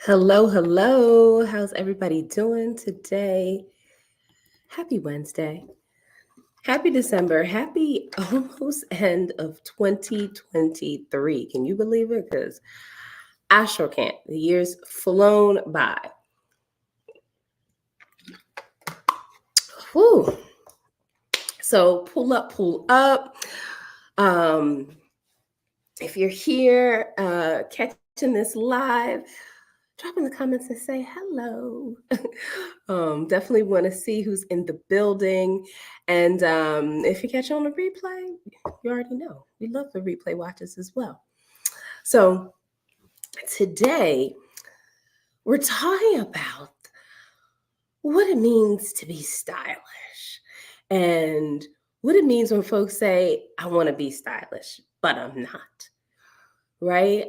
Hello, hello. How's everybody doing today? Happy Wednesday. Happy December. Happy almost end of 2023. Can you believe it? Because I sure can't. The year's flown by. Whew. So pull up, pull up. Um, if you're here catching this live, drop in the comments and say hello. Definitely want to see who's in the building. And if you catch on the replay, you already know. We love the replay watches as well. So today, we're talking about what it means to be stylish and what it means when folks say, I want to be stylish, but I'm not. Right?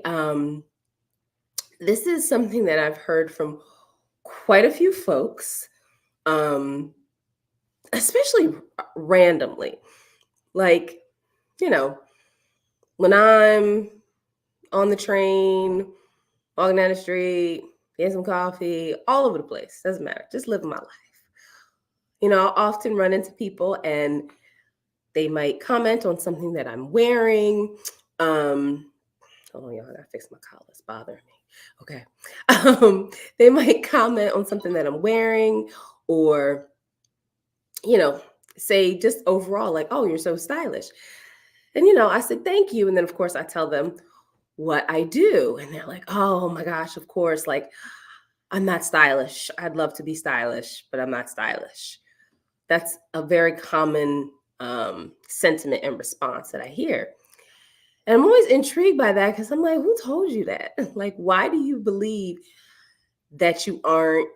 This is something that I've heard from quite a few folks, especially randomly. Like, you know, when I'm on the train, walking down the street, getting some coffee, all over the place, doesn't matter, just living my life. I'll often run into people and they might comment on something that I'm wearing. Hold on, y'all, I gotta fix my collar, it's bothering me. Okay. They might comment on something that I'm wearing or, you know, say just overall, like, oh, you're so stylish. And, I said, thank you. And then, of course, I tell them what I do. And they're like, oh my gosh, of course, like, I'm not stylish. I'd love to be stylish, but I'm not stylish. That's a very common sentiment and response that I hear. And I'm always intrigued by that because I'm like, who told you that? Like, why do you believe that you aren't,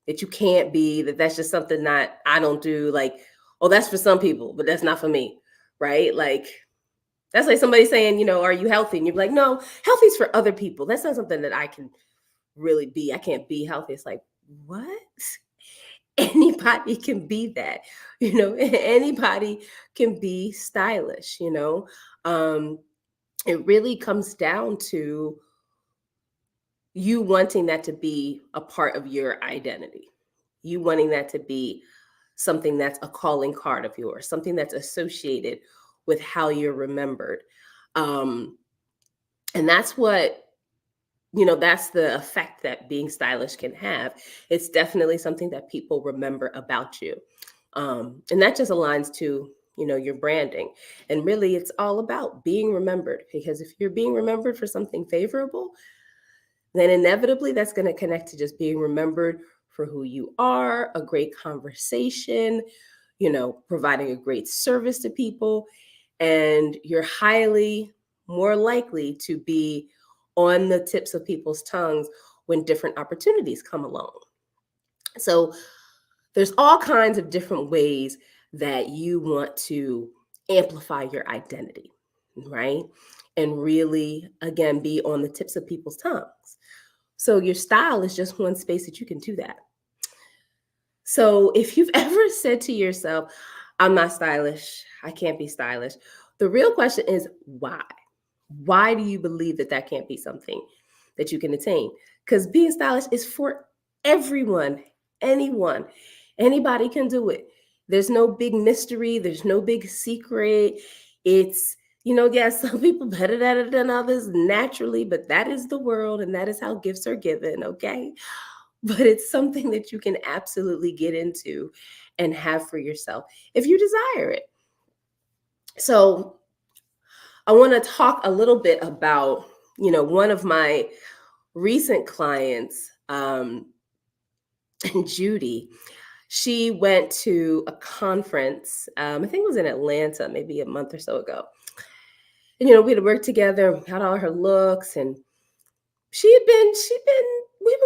that you can't be, that that's just something that I don't do? Like, oh, that's for some people, but that's not for me, right? Like, that's like somebody saying, are you healthy? And you're like, no, healthy's for other people. That's not something that I can really be. I can't be healthy. It's like, what? Anybody can be that, anybody can be stylish. Um, it really comes down to you wanting that to be a part of your identity, you wanting that to be something that's a calling card of yours, something that's associated with how you're remembered. Um, and that's the effect that being stylish can have. It's definitely something that people remember about you. And that just aligns to, your branding. And really, it's all about being remembered, because if you're being remembered for something favorable, then inevitably that's going to connect to just being remembered for who you are, a great conversation, providing a great service to people. And you're highly more likely to be on the tips of people's tongues when different opportunities come along. So there's all kinds of different ways that you want to amplify your identity, right? And really, again, be on the tips of people's tongues. So your style is just one space that you can do that. So if you've ever said to yourself, I'm not stylish, I can't be stylish, the real question is why? Why do you believe that that can't be something that you can attain? Because being stylish is for everyone, anyone, anybody can do it. There's no big mystery, there's no big secret. It's, yes, some people better at it than others naturally, but that is the world and that is how gifts are given, okay? But it's something that you can absolutely get into and have for yourself if you desire it. So I want to talk a little bit about, one of my recent clients, Judy. She went to a conference, I think it was in Atlanta, maybe a month or so ago. And, we had worked together, had all her looks, and we've been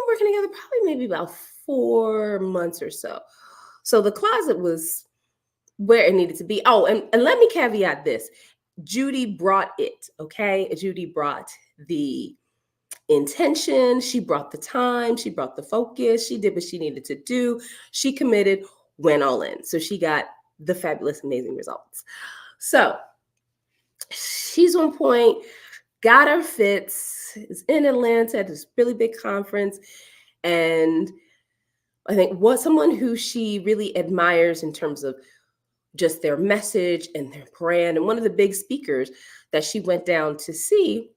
working together probably maybe about 4 months or so. So the closet was where it needed to be. Oh, and let me caveat this. Judy brought it, okay? Judy brought the intention, she brought the time, she brought the focus, she did what she needed to do. She committed, went all in. So she got the fabulous, amazing results. So she's on point. got her fits, is in Atlanta at this really big conference. And I think what someone who she really admires in terms of just their message and their brand. And one of the big speakers that she went down to see,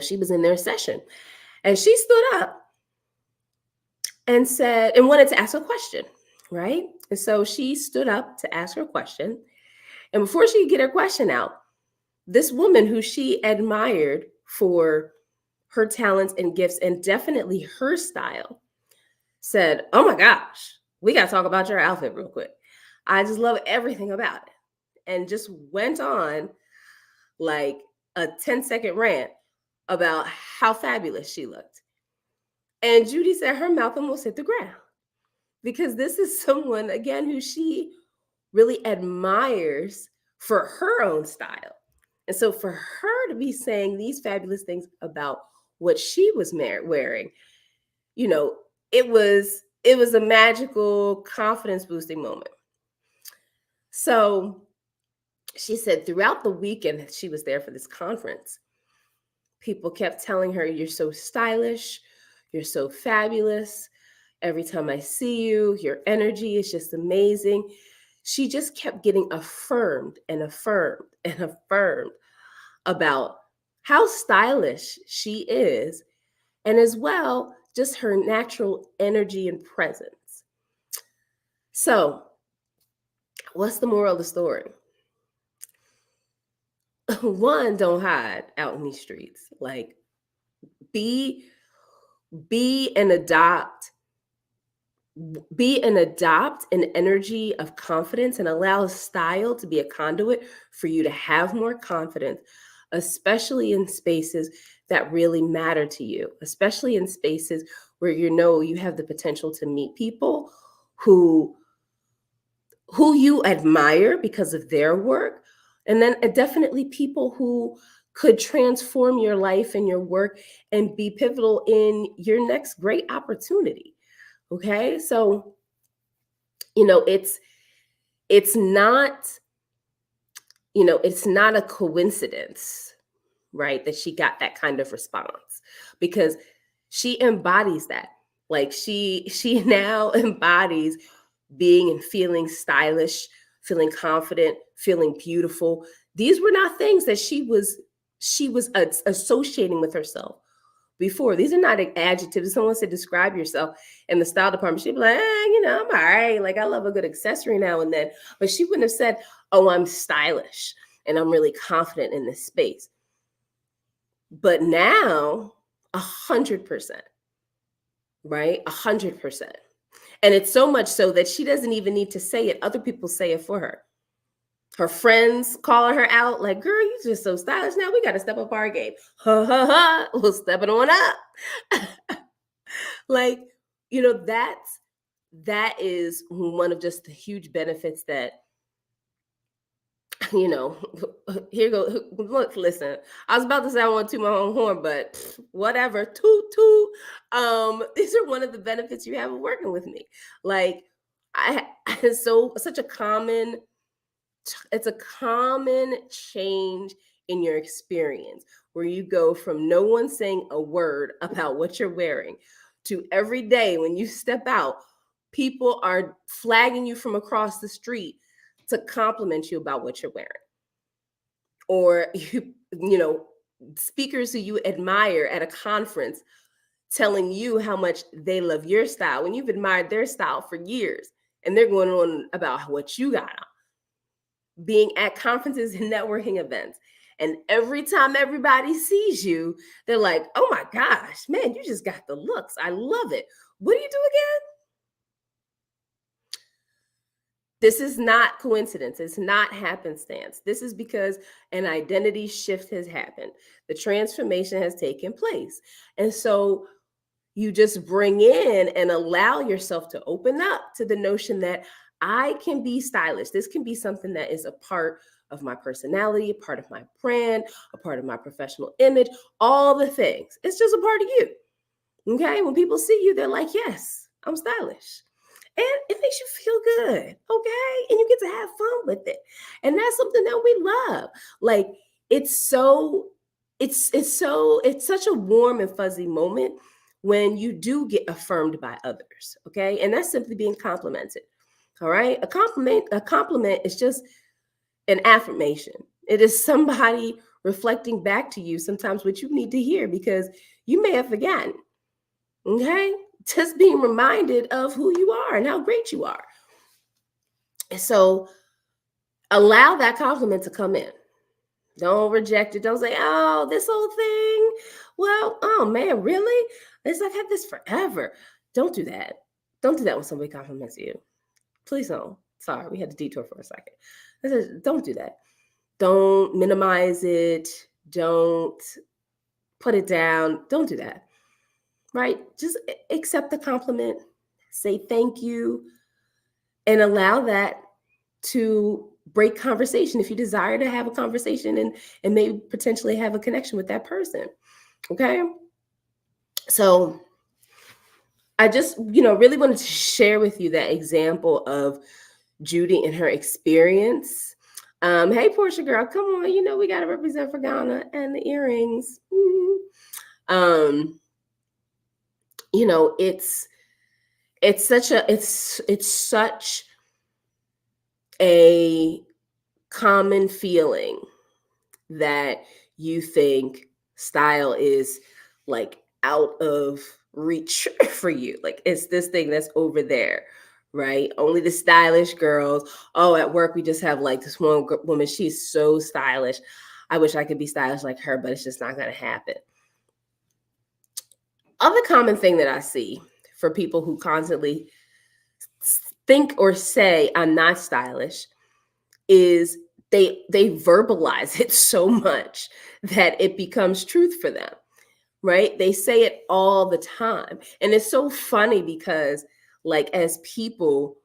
she was in their session and she stood up and said, and wanted to ask a question, right? And so she stood up to ask her question. And before she could get her question out, this woman who she admired for her talents and gifts and definitely her style said, "Oh my gosh, we got to talk about your outfit real quick. I just love everything about it." And just went on like a 10-second rant about how fabulous she looked. And Judy said her mouth almost hit the ground because this is someone, again, who she really admires for her own style. And so for her to be saying these fabulous things about what she was wearing, you know, it was a magical confidence boosting moment. So she said throughout the weekend that she was there for this conference, people kept telling her, "You're so stylish, you're so fabulous. Every time I see you, your energy is just amazing." She just kept getting affirmed and affirmed and affirmed about how stylish she is, and as well, just her natural energy and presence. So, what's the moral of the story? One, don't hide out in these streets. Like, be be and adopt an energy of confidence and allow style to be a conduit for you to have more confidence, especially in spaces that really matter to you, especially in spaces where you have the potential to meet people who you admire because of their work, and then definitely people who could transform your life and your work and be pivotal in your next great opportunity. Okay? So, it's not, it's not a coincidence, right, that she got that kind of response, because she embodies that. Like, she now embodies being and feeling stylish, feeling confident, feeling beautiful. These were not things that she was associating with herself before. These are not adjectives. If someone said describe yourself in the style department, she'd be like, I'm all right. Like, I love a good accessory now and then. But she wouldn't have said, "Oh, I'm stylish and I'm really confident in this space." But now, 100%, right? 100%. And it's so much so that she doesn't even need to say it. Other people say it for her. Her friends calling her out, like, "Girl, you just so stylish now. We got to step up our game." Ha ha ha. We'll step it on up. Like, that is one of just the huge benefits that, you know, here go. Look, listen. I was about to say I want to toot my own horn, but whatever. Toot toot. These are one of the benefits you have of working with me. Like, I it's such a common, it's a common change in your experience where you go from no one saying a word about what you're wearing to every day when you step out, people are flagging you from across the street to compliment you about what you're wearing. Or speakers who you admire at a conference telling you how much they love your style when you've admired their style for years, and they're going on about what you got on. Being at conferences and networking events, and every time everybody sees you, they're like, "Oh my gosh, man, you just got the looks. I love it. What do you do again?" This is not coincidence. It's not happenstance. This is because an identity shift has happened. The transformation has taken place. And so you just bring in and allow yourself to open up to the notion that I can be stylish. This can be something that is a part of my personality, a part of my brand, a part of my professional image, all the things. It's just a part of you. Okay. When people see you, they're like, "Yes, I'm stylish." And it makes you feel good. Okay. And you get to have fun with it. And that's something that we love. Like, it's so it's such a warm and fuzzy moment when you do get affirmed by others, okay? And that's simply being complimented. All right? A compliment is just an affirmation. It is somebody reflecting back to you sometimes what you need to hear because you may have forgotten. Okay? Just being reminded of who you are and how great you are. So allow that compliment to come in. Don't reject it. Don't say, oh, this whole thing. Well, oh man, really? I've had this forever. Don't do that. Don't do that when somebody compliments you. Please don't. Sorry, we had to detour for a second. Don't do that. Don't minimize it. Don't put it down. Don't do that. Right? Just accept the compliment. Say thank you and allow that to break conversation if you desire to have a conversation and maybe potentially have a connection with that person. Okay? So I just, really wanted to share with you that example of Judy and her experience. Hey, Portia girl, come on. We got to represent for Ghana and the earrings. It's such a common feeling that you think style is like out of reach for you. Like it's this thing that's over there, right? Only the stylish girls. Oh, at work we just have like this one woman. She's so stylish. I wish I could be stylish like her, but it's just not going to happen. Other common thing that I see for people who constantly think or say I'm not stylish is they verbalize it so much that it becomes truth for them, right? They say it all the time. And it's so funny because like as people,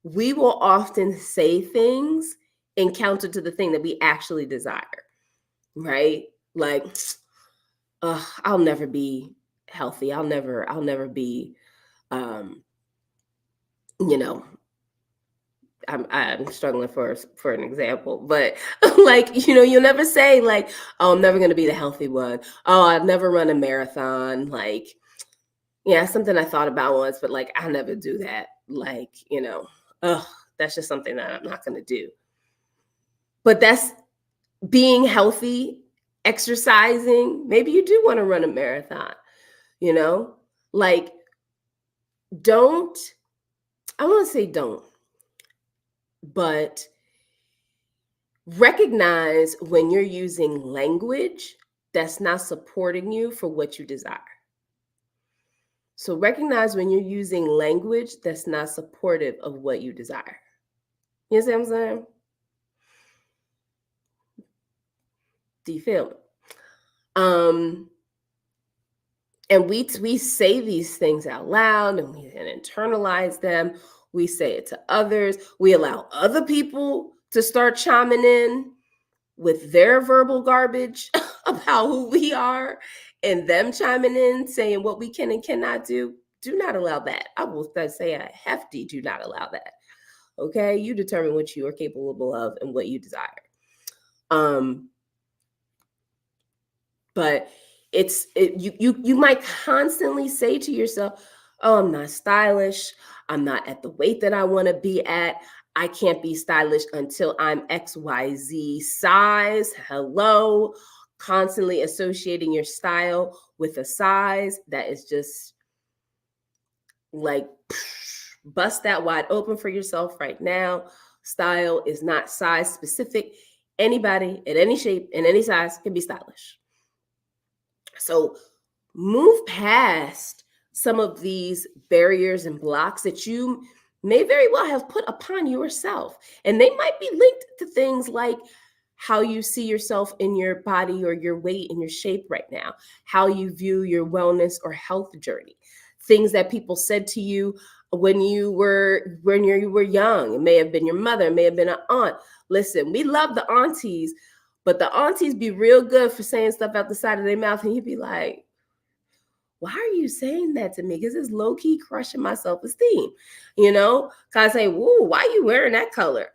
we will often say things in counter to the thing that we actually desire, right? Like, I'll never be healthy. I'll never be, you know, I'm struggling for an example, but like, you'll never say like, oh, I'm never going to be the healthy one. Oh, I've never run a marathon. Like, yeah, something I thought about once, but like, I'll never do that. Like, that's just something that I'm not going to do. But that's being healthy, exercising. Maybe you do want to run a marathon, like, I want to say don't, but recognize when you're using language that's not supporting you for what you desire. So recognize when you're using language that's not supportive of what you desire. You see what I'm saying? Do you feel it? And we say these things out loud and we internalize them. We say it to others. We allow other people to start chiming in with their verbal garbage about who we are and them chiming in saying what we can and cannot do. Do not allow that. I will say a hefty do not allow that. Okay? You determine what you are capable of and what you desire. But you might constantly say to yourself, oh, I'm not stylish. I'm not at the weight that I want to be at. I can't be stylish until I'm XYZ size. Hello. Constantly associating your style with a size that is just like, bust that wide open for yourself right now. Style is not size specific. Anybody in any shape, in any size can be stylish. So move past some of these barriers and blocks that you may very well have put upon yourself. And they might be linked to things like how you see yourself in your body or your weight and your shape right now, how you view your wellness or health journey, things that people said to you when you were young. It may have been your mother, it may have been an aunt. Listen, we love the aunties, but the aunties be real good for saying stuff out the side of their mouth, and you'd be like, why are you saying that to me? Because it's low-key crushing my self-esteem, Cause I say, whoa, why are you wearing that color?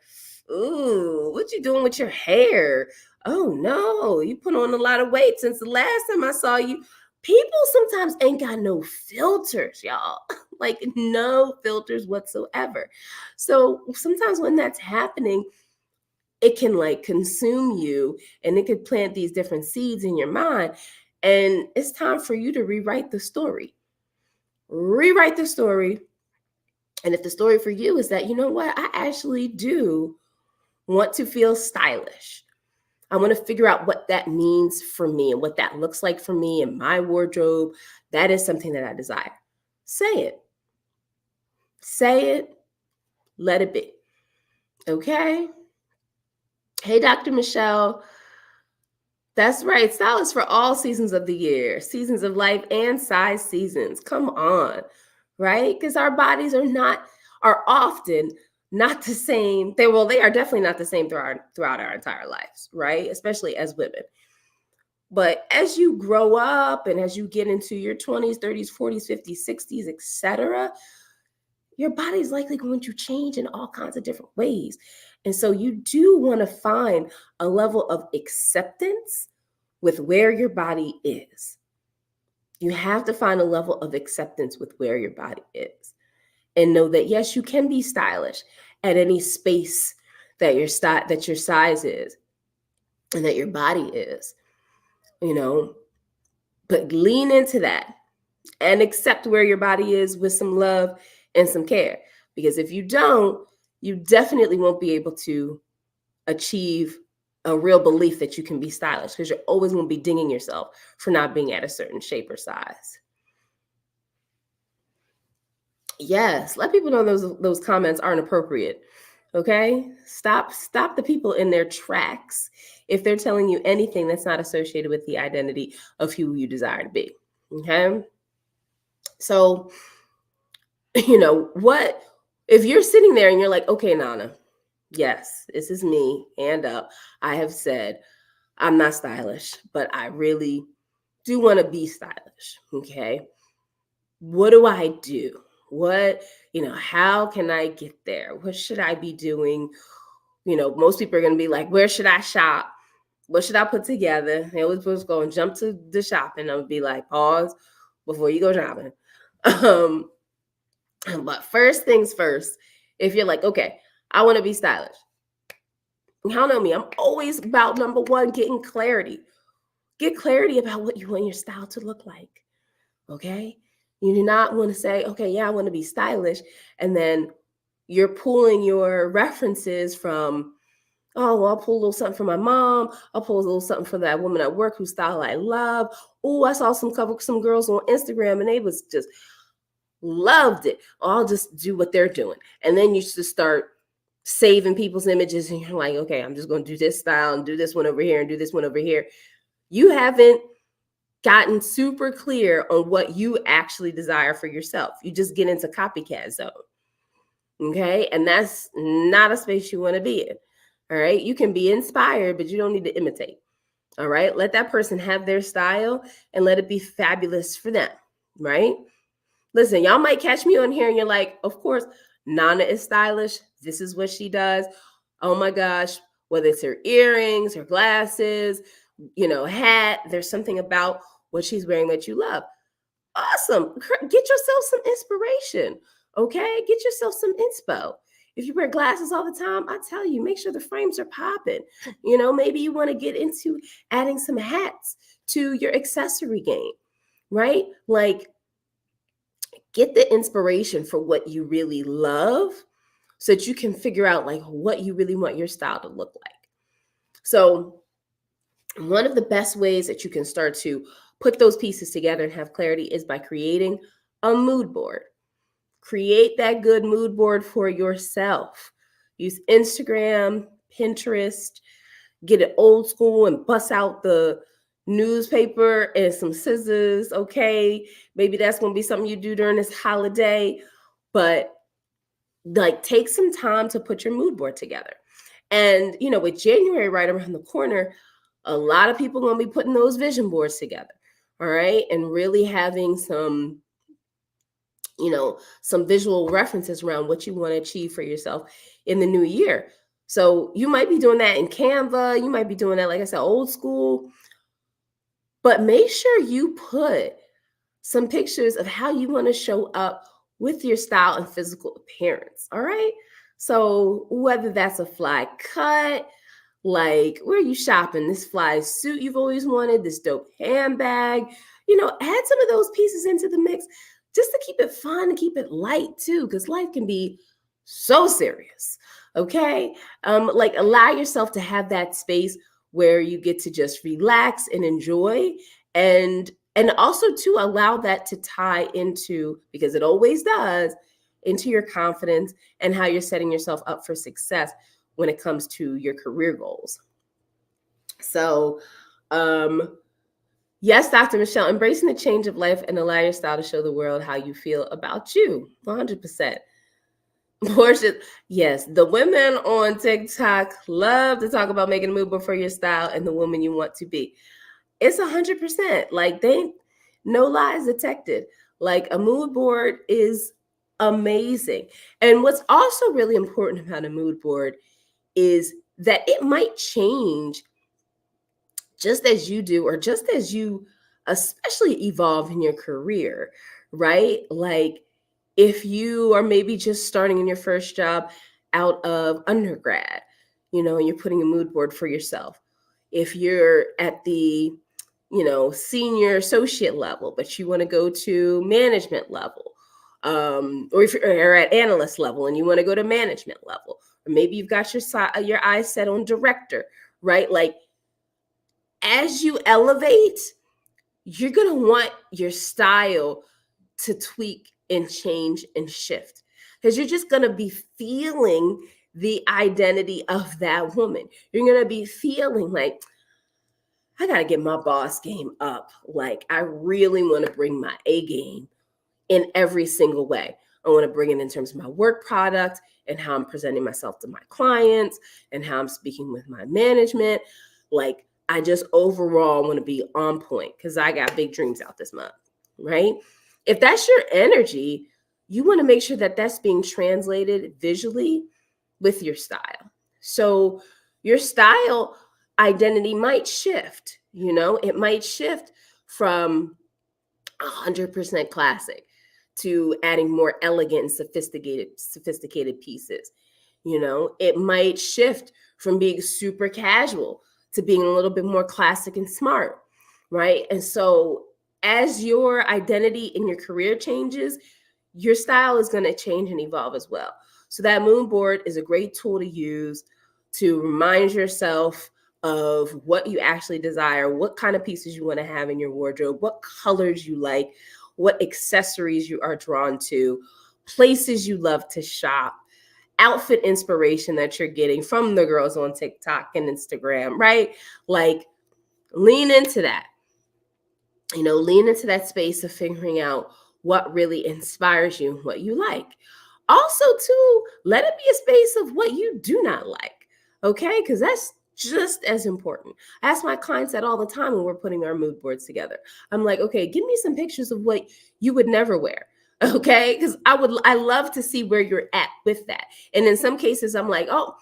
Ooh, what you doing with your hair? Oh no, you put on a lot of weight since the last time I saw you. People sometimes ain't got no filters, y'all. Like no filters whatsoever. So sometimes when that's happening, it can like consume you and it could plant these different seeds in your mind. And it's time for you to rewrite the story. Rewrite the story. And if the story for you is that, you know what, I actually do want to feel stylish. I want to figure out what that means for me and what that looks like for me and my wardrobe. That is something that I desire. Say it. Say it. Let it be. Okay. Hey, Dr. Michelle. That's right. Style is for all seasons of the year, seasons of life and size seasons. Come on, right? Because our bodies are often not the same. They are definitely not the same throughout our entire lives, right? Especially as women. But as you grow up and as you get into your 20s, 30s, 40s, 50s, 60s, etc., your body's likely going to change in all kinds of different ways. And so you do want to find a level of acceptance with where your body is. You have to find a level of acceptance with where your body is and know that yes, you can be stylish at any space that your size is and that your body is, you know, but lean into that and accept where your body is with some love and some care. Because if you don't, you definitely won't be able to achieve a real belief that you can be stylish because you're always going to be dinging yourself for not being at a certain shape or size. Yes, let people know those comments aren't appropriate. Okay? Stop the people in their tracks if they're telling you anything that's not associated with the identity of who you desire to be. Okay? So, what if you're sitting there and you're like, okay, Nana, yes, this is me, hand up. I have said I'm not stylish, but I really do want to be stylish. Okay. What do I do? How can I get there? What should I be doing? Most people are going to be like, where should I shop? What should I put together? They always supposed to go and jump to the shopping. I would be like, pause before you go shopping. But first things first, if you're like, okay, I want to be stylish. Y'all know me. I'm always about number one, getting clarity. Get clarity about what you want your style to look like. Okay. You do not want to say, okay, yeah, I want to be stylish. And then you're pulling your references from, oh, well, I'll pull a little something from my mom. I'll pull a little something from that woman at work whose style I love. Oh, I saw some girls on Instagram and they was just loved it. I'll just do what they're doing. And then you just start saving people's images and you're like, okay, I'm just going to do this style and do this one over here and do this one over here. You haven't gotten super clear on what you actually desire for yourself. You just get into copycat zone. Okay. And that's not a space you want to be in. All right. You can be inspired, but you don't need to imitate. All right. Let that person have their style and let it be fabulous for them. Right. Listen, y'all might catch me on here and you're like, of course, Nana is stylish. This is what she does. Oh my gosh. Whether it's her earrings, her glasses, hat, there's something about what she's wearing that you love. Awesome. Get yourself some inspiration. Okay. Get yourself some inspo. If you wear glasses all the time, I tell you, make sure the frames are popping. Maybe you want to get into adding some hats to your accessory game, right? Like, get the inspiration for what you really love so that you can figure out like what you really want your style to look like. So one of the best ways that you can start to put those pieces together and have clarity is by creating a mood board. Create that good mood board for yourself. Use Instagram, Pinterest, get it old school and bust out the newspaper and some scissors. Okay. Maybe that's going to be something you do during this holiday, but like take some time to put your mood board together. And, with January right around the corner, a lot of people are going to be putting those vision boards together. All right. And really having some visual references around what you want to achieve for yourself in the new year. So you might be doing that in Canva. You might be doing that, like I said, old school. But make sure you put some pictures of how you want to show up with your style and physical appearance. All right. So whether that's a fly cut, like where are you shopping? This fly suit you've always wanted, this dope handbag, add some of those pieces into the mix just to keep it fun and keep it light too, because life can be so serious. Okay. Like allow yourself to have that space where you get to just relax and enjoy, and also to allow that to tie into, because it always does, into your confidence and how you're setting yourself up for success when it comes to your career goals. So, yes, Dr. Michelle, embracing the change of life and allow your style to show the world how you feel about you. 100%. Portia, yes, the women on TikTok love to talk about making a mood board for your style and the woman you want to be. It's 100%. Like, no lies detected. Like, a mood board is amazing. And what's also really important about a mood board is that it might change just as you do, or just as you especially evolve in your career, right? Like, if you are maybe just starting in your first job out of undergrad, and you're putting a mood board for yourself. If you're at the, senior associate level, but you want to go to management level, or if you're at analyst level and you want to go to management level, or maybe you've got your eyes set on director, right? Like, as you elevate, you're going to want your style to tweak and change and shift, because you're just going to be feeling the identity of that woman. You're going to be feeling like, I got to get my boss game up. Like, I really want to bring my A game in every single way. I want to bring it in terms of my work product and how I'm presenting myself to my clients and how I'm speaking with my management. Like, I just overall want to be on point because I got big dreams out this month, right? If that's your energy, you want to make sure that that's being translated visually with your style. So your style identity might shift, it might shift from 100% classic to adding more elegant and sophisticated pieces. It might shift from being super casual to being a little bit more classic and smart, right? And so as your identity in your career changes, your style is going to change and evolve as well. So that mood board is a great tool to use to remind yourself of what you actually desire, what kind of pieces you want to have in your wardrobe, what colors you like, what accessories you are drawn to, places you love to shop, outfit inspiration that you're getting from the girls on TikTok and Instagram, right? Like, lean into that. Lean into that space of figuring out what really inspires you, what you like. Also, too, let it be a space of what you do not like, okay? Because that's just as important. I ask my clients that all the time when we're putting our mood boards together. I'm like, okay, give me some pictures of what you would never wear, okay? Because I love to see where you're at with that. And in some cases, I'm like, oh,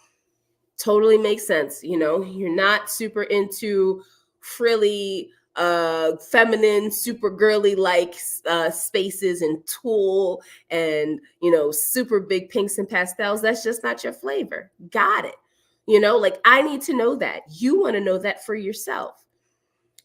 totally makes sense. You're not super into frilly, feminine, super girly like spaces and tulle and super big pinks and pastels. That's just not your flavor. Got it. Like, I need to know that. You want to know that for yourself.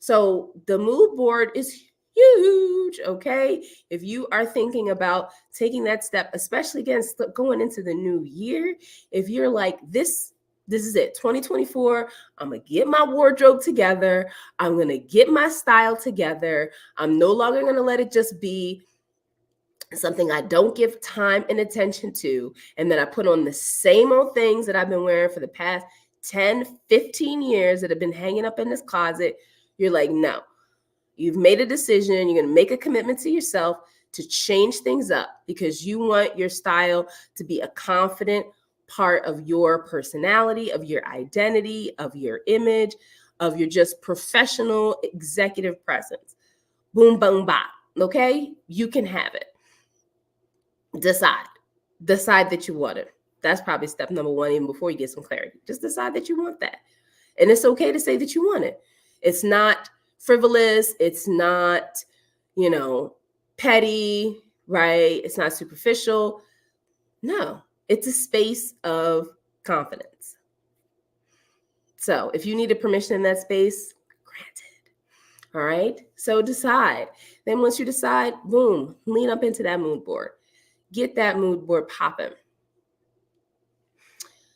So the mood board is huge. Okay, if you are thinking about taking that step, especially again going into the new year, if you're like, this is it, 2024, I'm gonna get my wardrobe together, I'm gonna get my style together, I'm no longer gonna let it just be something I don't give time and attention to, and then I put on the same old things that I've been wearing for the past 10, 15 years that have been hanging up in this closet. You're like, no, you've made a decision. You're going to make a commitment to yourself to change things up because you want your style to be a confident part of your personality, of your identity, of your image, of your just professional executive presence. Boom, boom, bop. Okay? You can have it. Decide that you want it. That's probably step number one, even before you get some clarity. Just decide that you want that. And it's okay to say that you want it. It's not frivolous. It's not, petty, right? It's not superficial. No, it's a space of confidence. So if you needed permission in that space, granted. All right. So decide. Then once you decide, boom, lean up into that mood board. Get that mood board popping.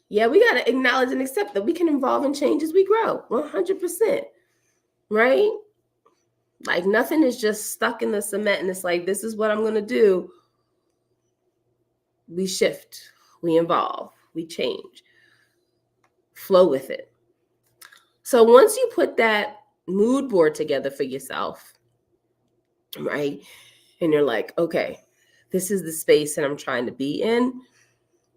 Yeah, we got to acknowledge and accept that we can evolve and change as we grow. 100%. Right? Like nothing is just stuck in the cement and it's like, this is what I'm going to do. We shift, we evolve, we change. Flow with it. So once you put that mood board together for yourself, right? And you're like, okay, this is the space that I'm trying to be in.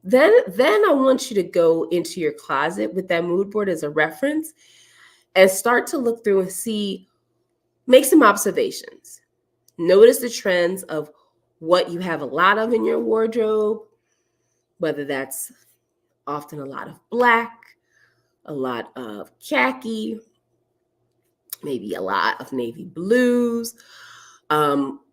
Then I want you to go into your closet with that mood board as a reference and start to look through and see, make some observations. Notice the trends of what you have a lot of in your wardrobe, whether that's often a lot of black, a lot of khaki, maybe a lot of navy blues,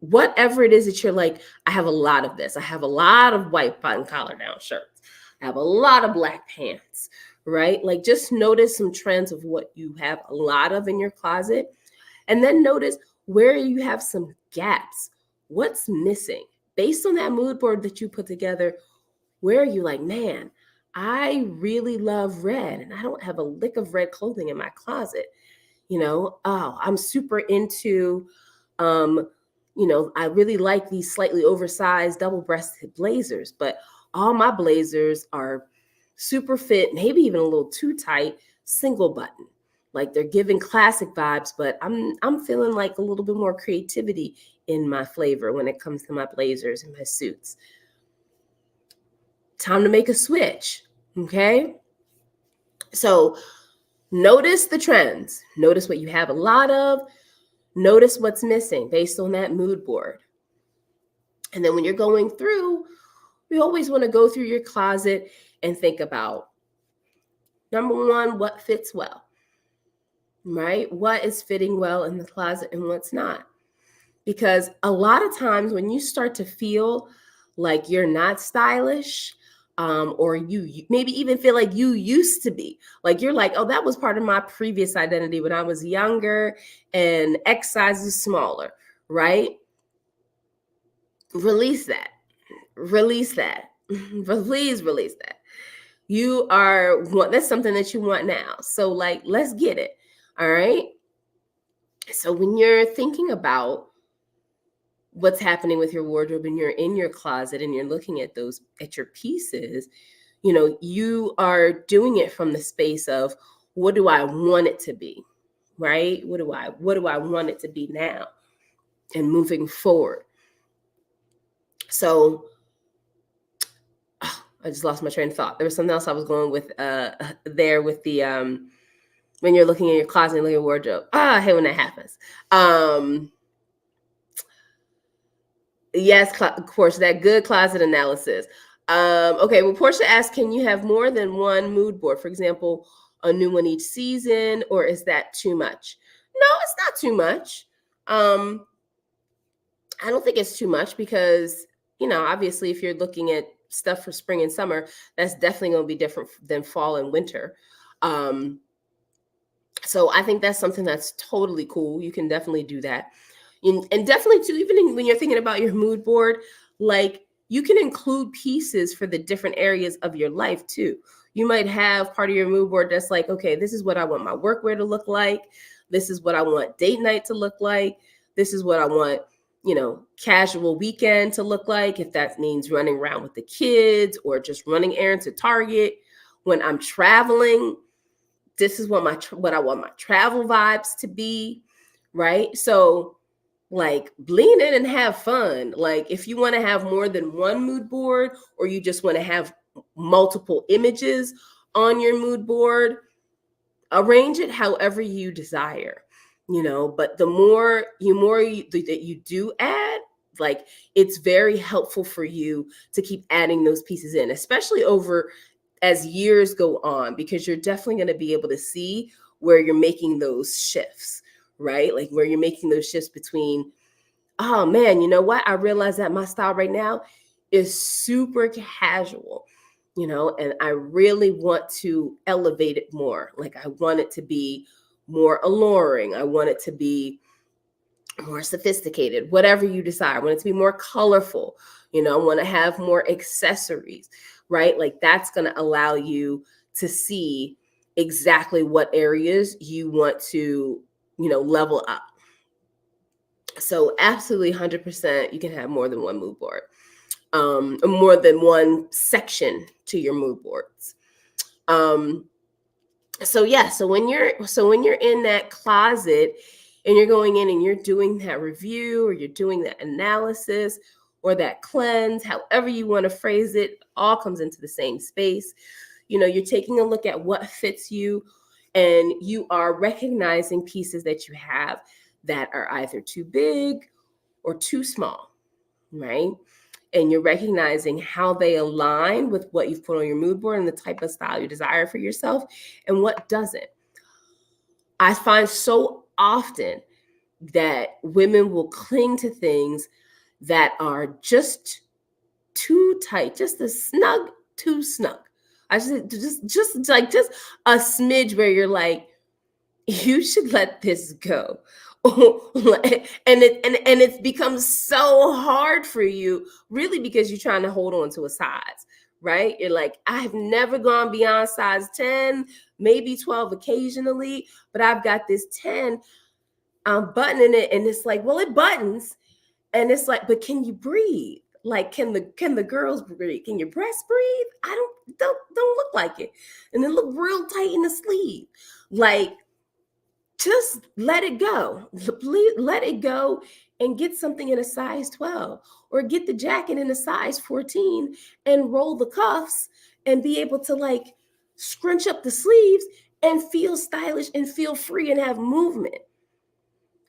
whatever it is that you're like, I have a lot of this. I have a lot of white button collar down shirts. I have a lot of black pants, right? Like just notice some trends of what you have a lot of in your closet. And then notice where you have some gaps. What's missing? Based on that mood board that you put together, where are you like, man, I really love red and I don't have a lick of red clothing in my closet. I'm super into, I really like these slightly oversized double-breasted blazers, but all my blazers are super fit, maybe even a little too tight, single button. Like they're giving classic vibes, but I'm feeling like a little bit more creativity in my flavor when it comes to my blazers and my suits. Time to make a switch, okay? So notice the trends. Notice what you have a lot of. Notice what's missing based on that mood board. And then when you're going through, we always want to go through your closet and think about, number one, what fits well, right? What is fitting well in the closet and what's not? Because a lot of times when you start to feel like you're not stylish, or you maybe even feel like you used to be, like you're like, oh, that was part of my previous identity when I was younger and X size is smaller, right? Release that. Release that. Please release that. That's something that you want now. So like, let's get it. All right. So when you're thinking about what's happening with your wardrobe and you're in your closet and you're looking at your pieces, you are doing it from the space of, what do I want it to be? Right? What do I want it to be now and moving forward? So I just lost my train of thought. There was something else I was going with there with the when you're looking in your closet and looking at your wardrobe. I hate when that happens. Yes, of course, that good closet analysis. Okay, well, Portia asks, can you have more than one mood board? For example, a new one each season, or is that too much? No, it's not too much. I don't think it's too much because, obviously if you're looking at stuff for spring and summer, that's definitely going to be different than fall and winter. So I think that's something that's totally cool. You can definitely do that. And definitely too, even when you're thinking about your mood board, like you can include pieces for the different areas of your life too. You might have part of your mood board that's like, okay, this is what I want my workwear to look like. This is what I want date night to look like. This is what I want, casual weekend to look like. If that means running around with the kids or just running errands at Target. When I'm traveling, this is what I want my travel vibes to be, right? So like lean in and have fun. Like if you want to have more than one mood board or you just want to have multiple images on your mood board, arrange it however you desire, but the more that you do add, like it's very helpful for you to keep adding those pieces in, especially over as years go on, because you're definitely going to be able to see where you're making those shifts, right? Like where you're making those shifts between, oh man, you know what? I realize that my style right now is super casual, and I really want to elevate it more. Like I want it to be more alluring. I want it to be more sophisticated, whatever you decide. I want it to be more colorful. I want to have more accessories, right? Like that's going to allow you to see exactly what areas you want to, level up. So absolutely 100%, you can have more than one mood board, more than one section to your mood boards. So yeah, so when you're in that closet and you're going in and you're doing that review or you're doing that analysis or that cleanse, however you want to phrase it, all comes into the same space. You're taking a look at what fits you, and you are recognizing pieces that you have that are either too big or too small, right? And you're recognizing how they align with what you've put on your mood board and the type of style you desire for yourself and what doesn't. I find so often that women will cling to things that are just too tight, just a snug, too snug. I just a smidge where you're like, you should let this go. and it's become so hard for you, really, because you're trying to hold on to a size, right? You're like, I've never gone beyond size 10, maybe 12 occasionally, but I've got this 10. I'm buttoning it, and it's like, well, it buttons, and it's like, but can you breathe? Like, can the girls breathe? Can your breasts breathe? I don't look like it, and it look real tight in the sleeve. Like, just let it go. Please let it go and get something in a size 12, or get the jacket in a size 14 and roll the cuffs and be able to like scrunch up the sleeves and feel stylish and feel free and have movement.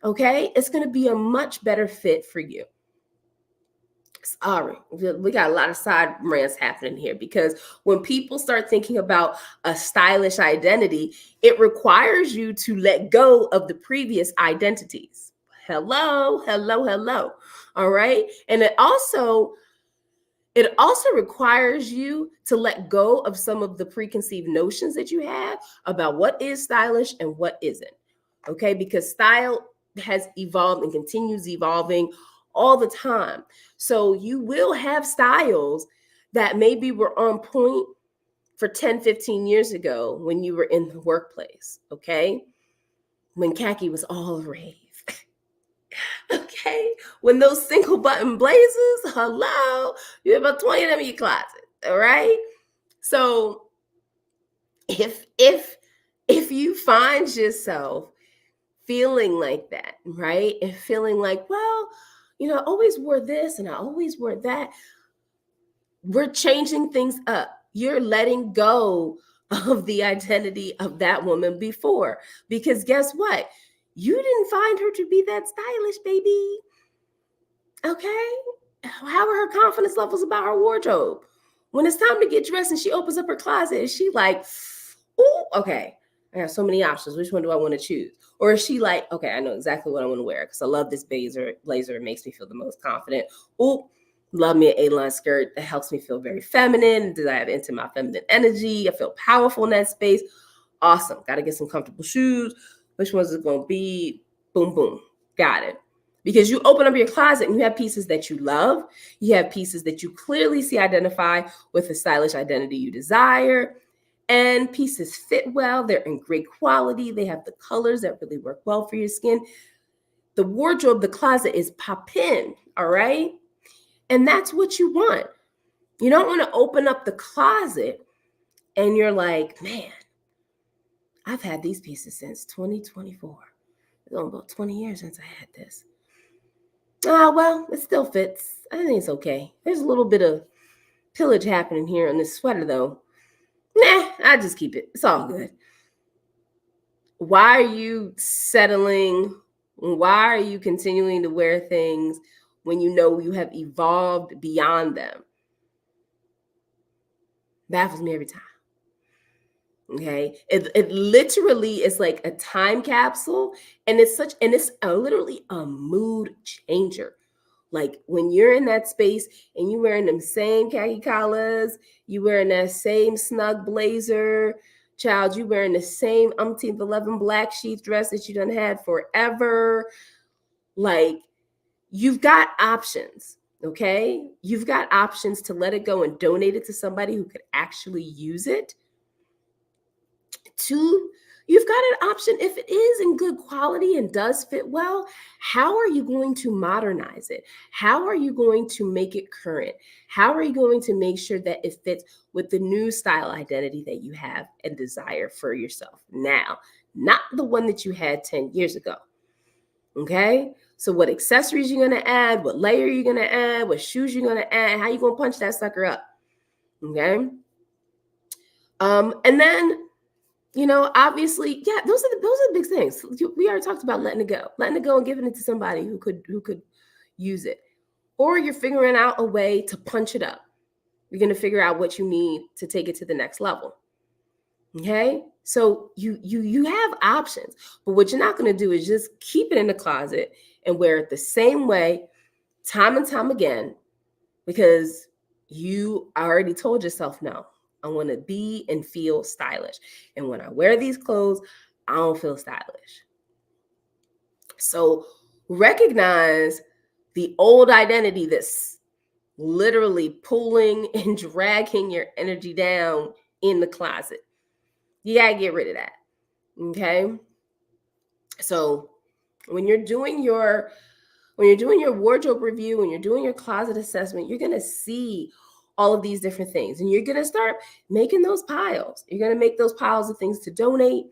Okay? It's going to be a much better fit for you. Sorry, we got a lot of side rants happening here, because when people start thinking about a stylish identity, it requires you to let go of the previous identities. Hello. All right. And it also requires you to let go of some of the preconceived notions that you have about what is stylish and what isn't. Okay. Because style has evolved and continues evolving all the time. So you will have styles that maybe were on point for 10, 15 years ago when you were in the workplace, okay? When khaki was all the rave. Okay? When those single button blazers, hello, you have about 20 of them in your closet, all right? So if you find yourself feeling like that, right? And feeling like, well, I always wore this and I always wore that. We're changing things up. You're letting go of the identity of that woman before. Because guess what? You didn't find her to be that stylish, baby. Okay? How are her confidence levels about her wardrobe? When it's time to get dressed and she opens up her closet, is she like, oh, okay, I have so many options. Which one do I want to choose? Or is she like, okay, I know exactly what I want to wear because I love this blazer. It makes me feel the most confident. Oh, love me an A-line skirt that helps me feel very feminine. Does I have into my feminine energy? I feel powerful in that space. Awesome. Got to get some comfortable shoes. Which ones is it going to be? Boom, boom. Got it. Because you open up your closet and you have pieces that you love. You have pieces that you clearly see identify with the stylish identity you desire. And pieces fit well. They're in great quality. They have the colors that really work well for your skin. The wardrobe, the closet is poppin', all right? And that's what you want. You don't want to open up the closet and you're like, man, I've had these pieces since 2024. It's been about 20 years since I had this. Well, it still fits. I think it's okay. There's a little bit of pillage happening here on this sweater, though. Nah, I just keep it. It's all good. Why are you settling? Why are you continuing to wear things when you know you have evolved beyond them. Baffles me every time. Okay. It literally is like a time capsule, and it's literally a mood changer. Like when you're in that space and you wearing them same khaki collars, you wearing that same snug blazer, child, you wearing the same umpteenth 11 black sheath dress that you done had forever. Like you've got options. Okay. You've got options to let it go and donate it to somebody who could actually use it. Two, you've got an option if it is in good quality and does fit well. How are you going to modernize it? How are you going to make it current? How are you going to make sure that it fits with the new style identity that you have and desire for yourself now, not the one that you had 10 years ago? Okay. So what accessories you're going to add, what layer you're going to add, what shoes you're going to add, how you going to punch that sucker up. Okay. And then, obviously, yeah, those are the big things. We already talked about letting it go and giving it to somebody who could use it. Or you're figuring out a way to punch it up. You're going to figure out what you need to take it to the next level. Okay? So you have options, but what you're not going to do is just keep it in the closet and wear it the same way time and time again, because you already told yourself, no, I want to be and feel stylish. And when I wear these clothes, I don't feel stylish. So recognize the old identity that's literally pulling and dragging your energy down in the closet. You got to get rid of that. Okay. So when you're doing your wardrobe review, when you're doing your closet assessment, you're going to see all of these different things, and you're going to start making those piles. You're going to make those piles of things to donate.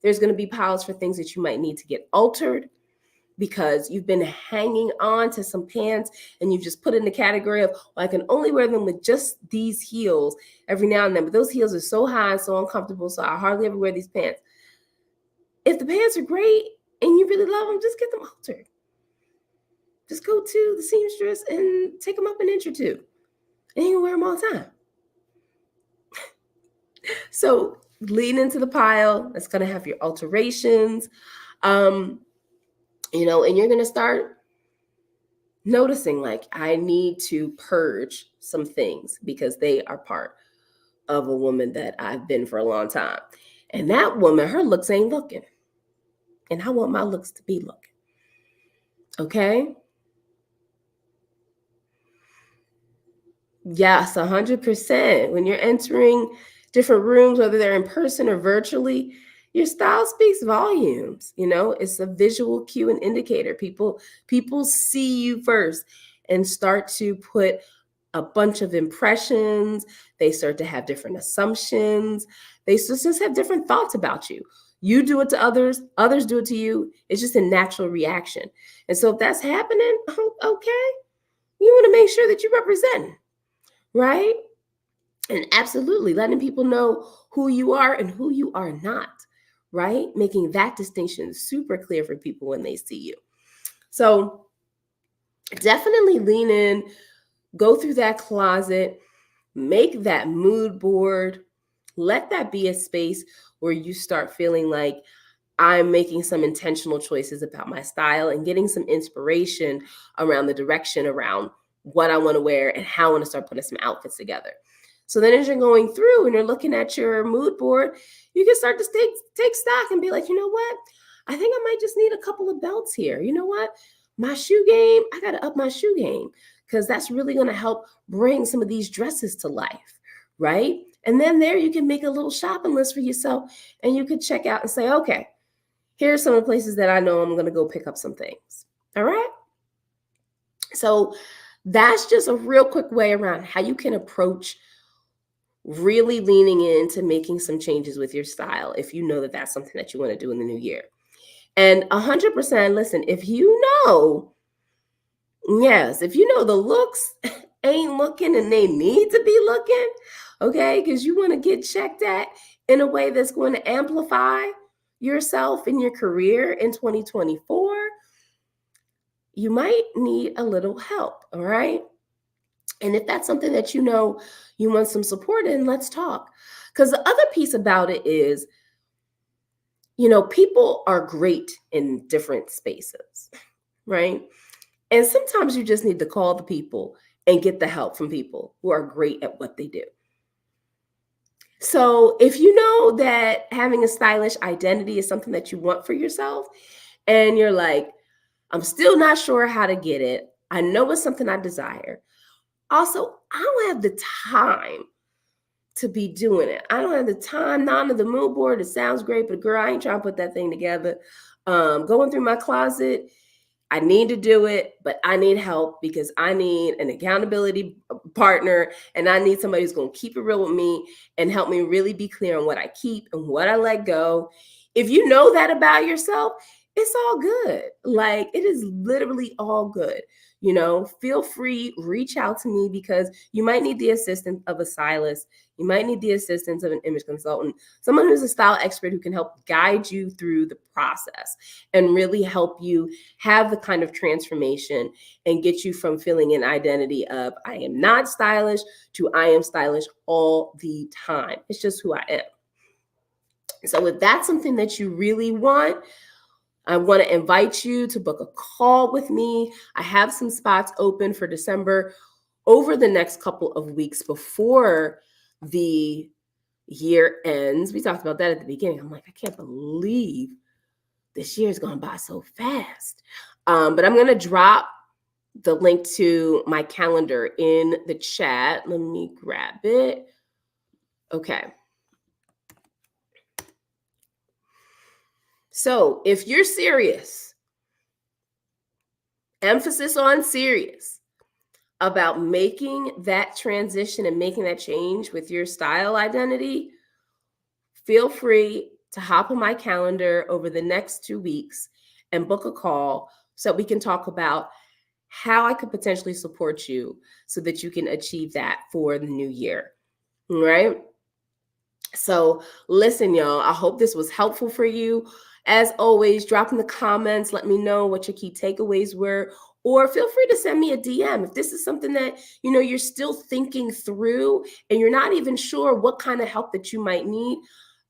There's going to be piles for things that you might need to get altered because you've been hanging on to some pants and you've just put it in the category of, well, I can only wear them with just these heels every now and then, but those heels are so high and so uncomfortable, so I hardly ever wear these pants. If the pants are great and you really love them, just get them altered. Just go to the seamstress and take them up an inch or two. And you can wear them all the time. So lean into the pile. That's going to have your alterations. And you're going to start noticing, like, I need to purge some things because they are part of a woman that I've been for a long time. And that woman, her looks ain't looking. And I want my looks to be looking. Okay? Yes, 100%. When you're entering different rooms, whether they're in person or virtually, your style speaks volumes. It's a visual cue and indicator. People see you first and start to put a bunch of impressions. They start to have different assumptions. They just have different thoughts about you. You do it to others do it to you. It's just a natural reaction. And so if that's happening, okay, you want to make sure that you represent. Right? And absolutely letting people know who you are and who you are not, right? Making that distinction super clear for people when they see you. So definitely lean in, go through that closet, make that mood board, let that be a space where you start feeling like I'm making some intentional choices about my style and getting some inspiration around the direction around what I want to wear and how I want to start putting some outfits together. So then as you're going through and you're looking at your mood board, you can start to take stock and be like, you know what? I think I might just need a couple of belts here. You know what? My shoe game, I got to up my shoe game because that's really going to help bring some of these dresses to life, right? And then there you can make a little shopping list for yourself and you could check out and say, okay, here's some of the places that I know I'm going to go pick up some things. All right. So that's just a real quick way around how you can approach really leaning into making some changes with your style if you know that that's something that you want to do in the new year. And 100%, listen, if you know the looks ain't looking and they need to be looking, okay, because you want to get checked at in a way that's going to amplify yourself in your career in 2024, you might need a little help. All right. And if that's something that you know you want some support in, let's talk. Because the other piece about it is, people are great in different spaces, right? And sometimes you just need to call the people and get the help from people who are great at what they do. So if you know that having a stylish identity is something that you want for yourself, and you're like, I'm still not sure how to get it, I know it's something I desire. Also, I don't have the time to be doing it. I don't have the time, not on the mood board. It sounds great, but girl, I ain't trying to put that thing together. Going through my closet, I need to do it, but I need help because I need an accountability partner, and I need somebody who's going to keep it real with me and help me really be clear on what I keep and what I let go. If you know that about yourself, it's all good. Like, it is literally all good. Feel free, reach out to me, because you might need the assistance of a stylist. You might need the assistance of an image consultant, someone who's a style expert who can help guide you through the process and really help you have the kind of transformation and get you from feeling an identity of I am not stylish to I am stylish all the time. It's just who I am. So if that's something that you really want, I want to invite you to book a call with me. I have some spots open for December over the next couple of weeks before the year ends. We talked about that at the beginning. I'm like, I can't believe this year's gone by so fast. But I'm going to drop the link to my calendar in the chat. Let me grab it. Okay. So if you're serious, emphasis on serious, about making that transition and making that change with your style identity, feel free to hop on my calendar over the next 2 weeks and book a call so we can talk about how I could potentially support you so that you can achieve that for the new year. All right. So listen, y'all, I hope this was helpful for you. As always, drop in the comments. Let me know what your key takeaways were, or feel free to send me a DM if this is something that you're still thinking through and you're not even sure what kind of help that you might need.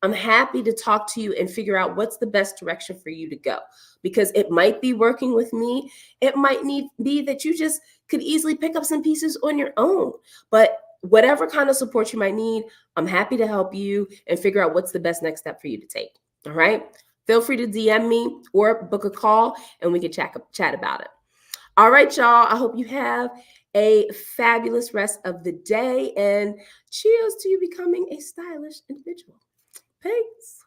I'm happy to talk to you and figure out what's the best direction for you to go, because it might be working with me. It might be that you just could easily pick up some pieces on your own. But whatever kind of support you might need, I'm happy to help you and figure out what's the best next step for you to take. All right. Feel free to DM me or book a call and we can chat about it. All right, y'all. I hope you have a fabulous rest of the day, and cheers to you becoming a stylish individual. Peace.